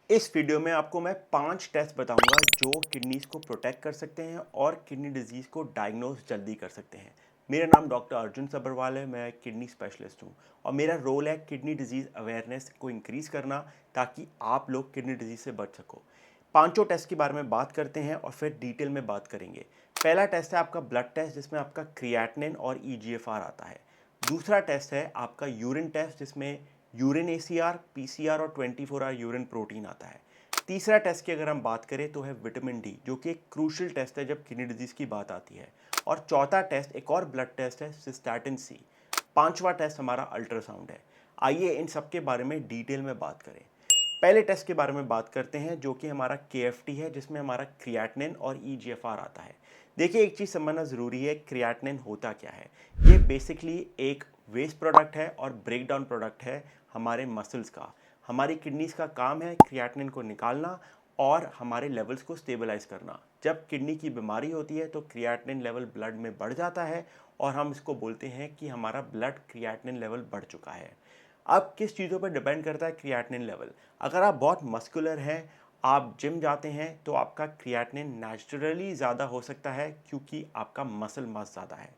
इस वीडियो में आपको मैं 5 टेस्ट बताऊंगा जो किडनीज को प्रोटेक्ट कर सकते हैं और किडनी डिजीज़ को डायग्नोस जल्दी कर सकते हैं। मेरा नाम डॉक्टर अर्जुन सब्रवाल है। मैं किडनी स्पेशलिस्ट हूं और मेरा रोल है किडनी डिजीज़ अवेयरनेस को इंक्रीज़ करना ताकि आप लोग किडनी डिजीज़ से बच सको। पांचों टेस्ट के बारे में बात करते हैं और फिर डिटेल में बात करेंगे। पहला टेस्ट है आपका ब्लड टेस्ट जिसमें आपका क्रिएटिनिन और ईजीएफआर आता है। दूसरा टेस्ट है आपका यूरिन टेस्ट जिसमें यूरिन एसीआर, पीसीआर और 24 आवर यूरिन प्रोटीन आता है। तीसरा टेस्ट की अगर हम बात करें तो है विटामिन डी जो कि एक क्रूशियल टेस्ट है जब किडनी डिजीज़ की बात आती है। और चौथा टेस्ट एक और ब्लड टेस्ट है सिस्टैटिन सी। पांचवा टेस्ट हमारा अल्ट्रासाउंड है। आइए इन सब के बारे में डिटेल में बात करें। पहले टेस्ट के बारे में बात करते हैं जो कि हमारा केएफटी है जिसमें हमारा क्रिएटिनिन और ईजीएफआर आता है। देखिए एक चीज़ समझना ज़रूरी है, क्रिएटिनिन होता क्या है। ये बेसिकली एक वेस्ट प्रोडक्ट है और ब्रेक डाउन प्रोडक्ट है हमारे मसल्स का। हमारी किडनीज का काम है क्रिएटिनिन को निकालना और हमारे लेवल्स को स्टेबलाइज करना। जब किडनी की बीमारी होती है तो क्रिएटिनिन लेवल ब्लड में बढ़ जाता है और हम इसको बोलते हैं कि हमारा ब्लड क्रिएटिनिन लेवल बढ़ चुका है। अब किस चीज़ों पर डिपेंड करता है क्रिएटिनिन लेवल। अगर आप बहुत मस्कुलर हैं, आप जिम जाते हैं तो आपका क्रिएटिनिन नेचुरली ज़्यादा हो सकता है क्योंकि आपका मसल मास ज़्यादा है।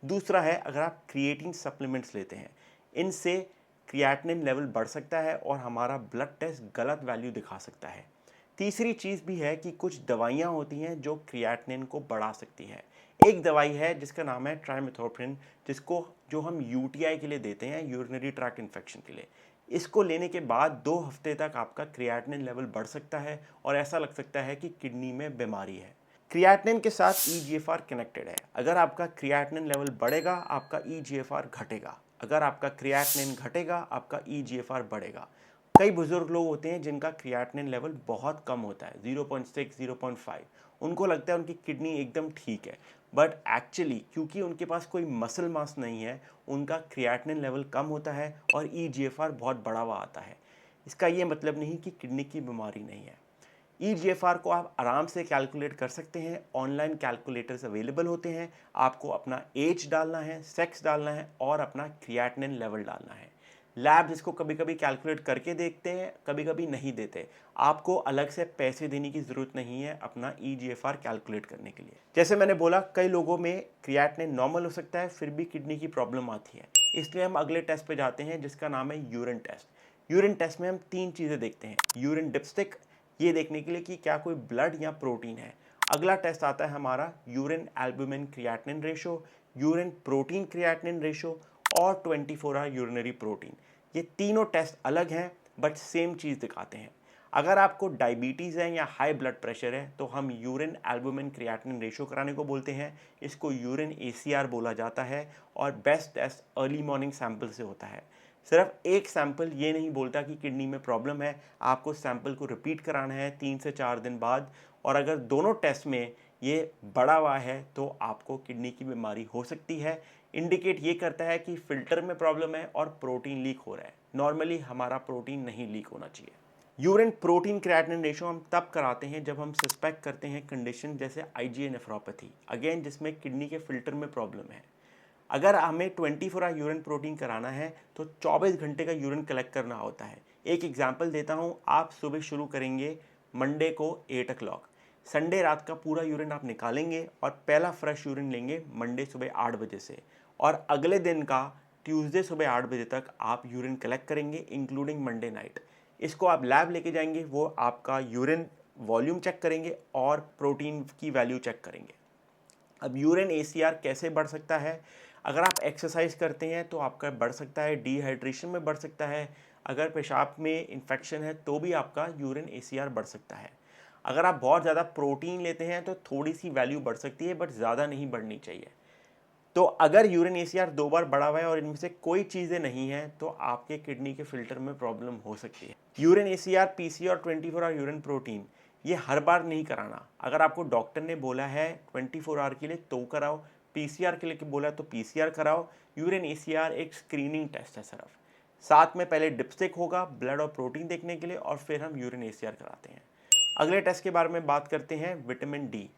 दूसरा है अगर आप क्रिएटिन सप्लीमेंट्स लेते हैं, इनसे क्रिएटिनिन लेवल बढ़ सकता है और हमारा ब्लड टेस्ट गलत वैल्यू दिखा सकता है। तीसरी चीज़ भी है कि कुछ दवाइयाँ होती हैं जो क्रिएटिनिन को बढ़ा सकती है। एक दवाई है जिसका नाम है ट्राइमेथोप्रिन, जिसको जो हम यूटीआई के लिए देते हैं, यूरिनरी ट्रैक्ट इन्फेक्शन के लिए। इसको लेने के बाद 2 हफ्ते तक आपका क्रिएटिनिन लेवल बढ़ सकता है और ऐसा लग सकता है कि किडनी में बीमारी है। क्रिएटिनिन के साथ ईजीएफआर कनेक्टेड है। अगर आपका क्रिएटिनिन लेवल बढ़ेगा, आपका ईजीएफआर घटेगा। अगर आपका क्रिएटिनिन घटेगा, आपका ईजीएफआर बढ़ेगा। कई बुजुर्ग लोग होते हैं जिनका क्रिएटिनिन लेवल बहुत कम होता है, 0.6, 0.5। उनको लगता है उनकी किडनी एकदम ठीक है, बट एक्चुअली क्योंकि उनके पास कोई मसल मास नहीं है, उनका क्रिएटिनिन लेवल कम होता है और ईजीएफआर बहुत बड़ा हुआ आता है। इसका ये मतलब नहीं कि किडनी की बीमारी नहीं है। ईजीएफआर को आप आराम से कैलकुलेट कर सकते हैं। ऑनलाइन कैलकुलेटर्स अवेलेबल होते हैं। आपको अपना एज डालना है, सेक्स डालना है और अपना क्रिएटिनिन लेवल डालना है। लैब्स इसको कभी कभी कैलकुलेट करके देखते हैं, कभी कभी नहीं देते। आपको अलग से पैसे देने की ज़रूरत नहीं है अपना ईजीएफआर कैलकुलेट करने के लिए। जैसे मैंने बोला, कई लोगों में क्रिएटिनिन नॉर्मल हो सकता है फिर भी किडनी की प्रॉब्लम आती है। इसलिए हम अगले टेस्ट पे जाते हैं जिसका नाम है यूरिन टेस्ट। यूरिन टेस्ट में हम 3 चीज़ें देखते हैं। यूरिन डिप्स्टिक, ये देखने के लिए कि क्या कोई ब्लड या प्रोटीन है। अगला टेस्ट आता है हमारा urine albumin creatinine ratio, urine protein creatinine ratio और 24 आवर यूरिनरी प्रोटीन। ये तीनों टेस्ट अलग हैं बट सेम चीज़ दिखाते हैं। अगर आपको डायबिटीज़ है या हाई ब्लड प्रेशर है तो हम यूरिन एल्बुमिन क्रिएटिनिन रेशो कराने को बोलते हैं। इसको यूरिन एसीआर बोला जाता है और best test early morning sample से होता है। सिर्फ एक सैंपल ये नहीं बोलता कि किडनी में प्रॉब्लम है। आपको सैंपल को रिपीट कराना है 3 से 4 दिन बाद, और अगर दोनों टेस्ट में ये बढ़ा हुआ है तो आपको किडनी की बीमारी हो सकती है। इंडिकेट ये करता है कि फ़िल्टर में प्रॉब्लम है और प्रोटीन लीक हो रहा है। नॉर्मली हमारा प्रोटीन नहीं लीक होना चाहिए। यूरिन प्रोटीन क्रिएटिनिन रेशो हम तब कराते हैं जब हम सस्पेक्ट करते हैं कंडीशन जैसे आईजीए नेफ्रोपैथी, अगेन जिसमें किडनी के फिल्टर में प्रॉब्लम है। अगर हमें 24 आवर यूरिन प्रोटीन कराना है तो 24 घंटे का यूरिन कलेक्ट करना होता है। एक एग्जांपल देता हूँ, आप सुबह शुरू करेंगे मंडे को 8 o'clock, संडे रात का पूरा यूरिन आप निकालेंगे और पहला फ्रेश यूरिन लेंगे मंडे सुबह 8 बजे से, और अगले दिन का ट्यूसडे सुबह 8 बजे तक आप यूरिन कलेक्ट करेंगे इंक्लूडिंग मंडे नाइट। इसको आप लैब लेके जाएंगे, वो आपका यूरिन वॉल्यूम चेक करेंगे और प्रोटीन की वैल्यू चेक करेंगे। अब यूरिन एसीआर कैसे बढ़ सकता है? अगर आप एक्सरसाइज करते हैं तो आपका बढ़ सकता है, डिहाइड्रेशन में बढ़ सकता है, अगर पेशाब में इन्फेक्शन है तो भी आपका यूरिन एसीआर बढ़ सकता है। अगर आप बहुत ज़्यादा प्रोटीन लेते हैं तो थोड़ी सी वैल्यू बढ़ सकती है बट ज़्यादा नहीं बढ़नी चाहिए। तो अगर यूरिन एसीआर 2 बार बढ़ा हुआ है और इनमें से कोई चीज़ें नहीं हैं तो आपके किडनी के फिल्टर में प्रॉब्लम हो सकती है। यूरिन एसीआर, पीसी और 24 आवर यूरिन प्रोटीन ये हर बार नहीं कराना। अगर आपको डॉक्टर ने बोला है 24 आवर के लिए तो कराओ, पीसीआर के लिए बोला तो पीसीआर कराओ। यूरिन एसीआर एक स्क्रीनिंग टेस्ट है सिर्फ। साथ में पहले डिप्स्टिक होगा ब्लड और प्रोटीन देखने के लिए और फिर हम यूरिन एसीआर कराते हैं। अगले टेस्ट के बारे में बात करते हैं, विटामिन डी।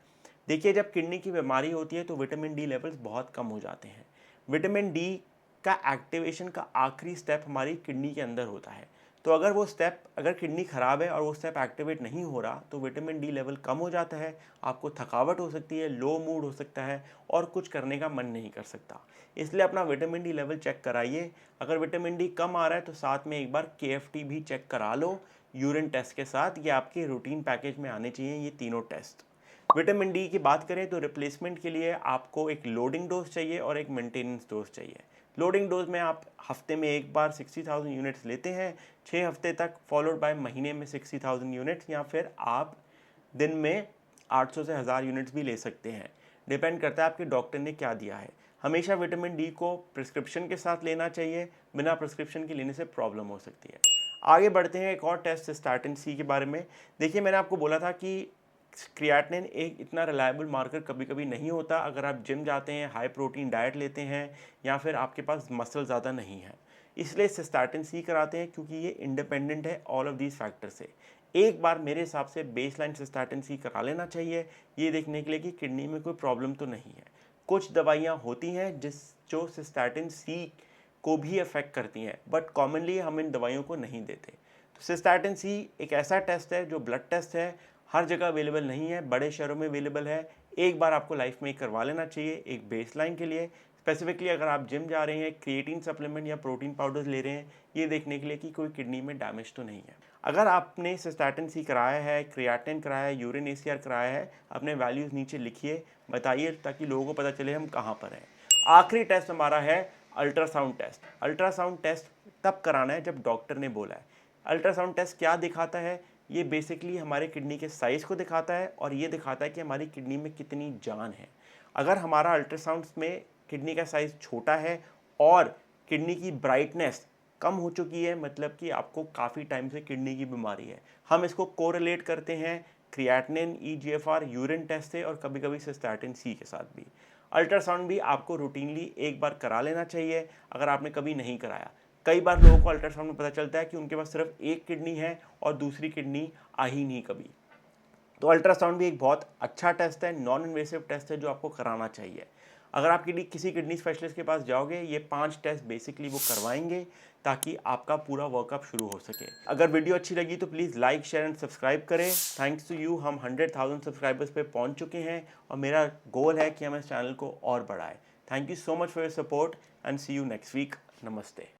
देखिए जब किडनी की बीमारी होती है तो विटामिन डी लेवल्स बहुत कम हो जाते हैं। विटामिन डी का एक्टिवेशन का आखिरी स्टेप हमारी किडनी के अंदर होता है। तो अगर किडनी ख़राब है और वो स्टेप एक्टिवेट नहीं हो रहा तो विटामिन डी लेवल कम हो जाता है, आपको थकावट हो सकती है, लो मूड हो सकता है और कुछ करने का मन नहीं कर सकता। इसलिए अपना विटामिन डी लेवल चेक कराइए। अगर विटामिन डी कम आ रहा है तो साथ में एक बार KFT भी चेक करा लो यूरिन टेस्ट के साथ। ये आपके रूटीन पैकेज में आने चाहिए ये तीनों टेस्ट। विटामिन डी की बात करें तो रिप्लेसमेंट के लिए आपको एक लोडिंग डोज चाहिए और एक मेंटेनेंस डोज चाहिए। लोडिंग डोज में आप हफ्ते में एक बार 60,000 यूनिट्स लेते हैं 6 हफ्ते तक, फॉलोड बाय महीने में 60,000 यूनिट्स, या फिर आप दिन में 800 से 1000 यूनिट्स भी ले सकते हैं। डिपेंड करता है आपके डॉक्टर ने क्या दिया है। हमेशा विटामिन डी को प्रिस्क्रिप्शन के साथ लेना चाहिए, बिना प्रिस्क्रिप्शन के लेने से प्रॉब्लम हो सकती है। आगे बढ़ते हैं एक और टेस्ट सिस्टाटिन सी के बारे में। देखिए, मैंने आपको बोला था कि क्रिएटिनिन एक इतना रिलायबल मार्कर कभी कभी नहीं होता अगर आप जिम जाते हैं, हाई प्रोटीन डाइट लेते हैं या फिर आपके पास मसल ज़्यादा नहीं है। इसलिए सिस्टाटिन सी कराते हैं क्योंकि ये इंडिपेंडेंट है ऑल ऑफ दीज फैक्टर से। एक बार मेरे हिसाब से बेसलाइन सिस्टाटिन सी करा लेना चाहिए, ये देखने के लिए कि किडनी में कोई प्रॉब्लम तो नहीं है। कुछ दवाइयाँ होती हैं जो सिस्टाटिन सी को भी अफेक्ट करती हैं, बट कॉमनली हम इन दवाइयों को नहीं देते। तो सिस्टाटिन सी एक ऐसा टेस्ट है जो ब्लड टेस्ट है, हर जगह अवेलेबल नहीं है, बड़े शहरों में अवेलेबल है। एक बार आपको लाइफ में करवा लेना चाहिए एक बेसलाइन के लिए। स्पेसिफिकली अगर आप जिम जा रहे हैं, क्रिएटिन सप्लीमेंट या प्रोटीन पाउडर्स ले रहे हैं, ये देखने के लिए कि कोई किडनी में डैमेज तो नहीं है। अगर आपने सिस्टाटिन सी कराया है, क्रिएटिन कराया है, यूरिन ACR कराया है, अपने वैल्यूज़ नीचे लिखिए, बताइए, ताकि लोगों को पता चले हम कहाँ पर हैं। आखिरी टेस्ट हमारा है अल्ट्रासाउंड टेस्ट। अल्ट्रासाउंड टेस्ट तब कराना है जब डॉक्टर ने बोला है। अल्ट्रासाउंड टेस्ट क्या दिखाता है? ये बेसिकली हमारे किडनी के साइज़ को दिखाता है और ये दिखाता है कि हमारी किडनी में कितनी जान है। अगर हमारा अल्ट्रासाउंड में किडनी का साइज़ छोटा है और किडनी की ब्राइटनेस कम हो चुकी है, मतलब कि आपको काफ़ी टाइम से किडनी की बीमारी है। हम इसको कोरिलेट करते हैं क्रिएटिनिन, EGFR, यूरिन टेस्ट से और कभी-कभी सिस्टाटिन सी के साथ भी। अल्ट्रासाउंड भी आपको रूटीनली एक बार करा लेना चाहिए अगर आपने कभी नहीं कराया। कई बार लोगों को अल्ट्रासाउंड में पता चलता है कि उनके पास सिर्फ एक किडनी है और दूसरी किडनी आ ही नहीं कभी। तो अल्ट्रासाउंड भी एक बहुत अच्छा टेस्ट है, नॉन इन्वेसिव टेस्ट है जो आपको कराना चाहिए। अगर आप किसी किडनी स्पेशलिस्ट के पास जाओगे, ये 5 टेस्ट बेसिकली वो करवाएंगे ताकि आपका पूरा वर्कअप शुरू हो सके। अगर वीडियो अच्छी लगी तो please like, share and subscribe करें। थैंक्स टू यू, हम 100,000 सब्सक्राइबर्स पे पहुंच चुके हैं और मेरा गोल है कि हम इस चैनल को और बढ़ाएं। Thank you so much for your support and see you next week. नमस्ते।